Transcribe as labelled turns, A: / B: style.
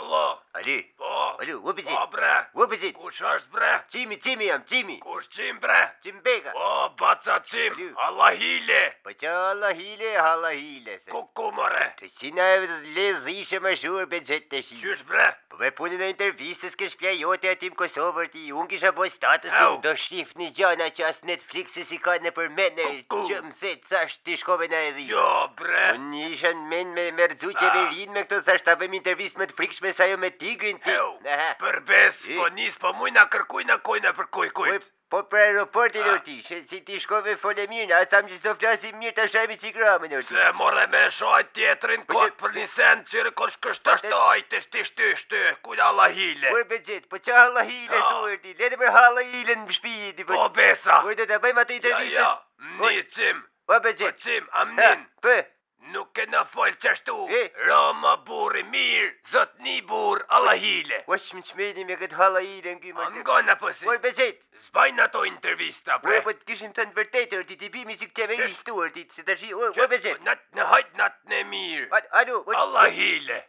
A: Allo.
B: Ali.
A: Po.
B: Alo, vëpëzit.
A: Po bre.
B: Vëpëzit.
A: Kush është bre?
B: Cimi jam, Cimi.
A: Kush Cim bre?
B: Cimbeka.
A: Po, baca Cim.
B: Alo.
A: Allah hile.
B: Po që Allah hile.
A: Ku more?
B: Të qina le dhishe më shurë be gjetë të shi.
A: Qysh bre?
B: Po me punën e intervistës ke shpja jote atim Kosovër ti, unë kisha boj statusin, do shif një gjana që as Netflix si ka në përmene, që më se cash ti shkove na edhi.
A: Jo bre.
B: Unë isha në men me merdzu qeverin me këto thash ta bëjmë intervistë më të frikshme sa jo me tigrin ti.
A: Përbes, po nis, po mujna kërkujna kojna për kujt.
B: Po për aeroportin orti, si ti shkove fole mirë, a tham që s'do flasim mirë të shajmi qikramën orti.
A: Se more me shajt tjetërin kot për një sen qërë kosh kështështoj, shty, kujna Allah hile.
B: Po e begjet, po qa Allah hile të orti, lete për Allah hile në shpijit.
A: Po besa.
B: Po e do të bëjmë atë intervjisën.
A: Ja, mni Cim.
B: Po begjet.
A: Po Cim, amnin.
B: Po.
A: Nuk e në folë qështu, Roma burri mirë, zot një burë, Allah hile.
B: Wash më qmeni me këtë hala hile në kyma.
A: Angona pësi.
B: Po e begjet.
A: Zbajnë ato intervista, bre.
B: Po e të kishim të në vërtetër, ti bimi që qeverisht tu, se të shi, po e begjet.
A: Në hajt natë në mirë.
B: Alo.
A: Allah hile.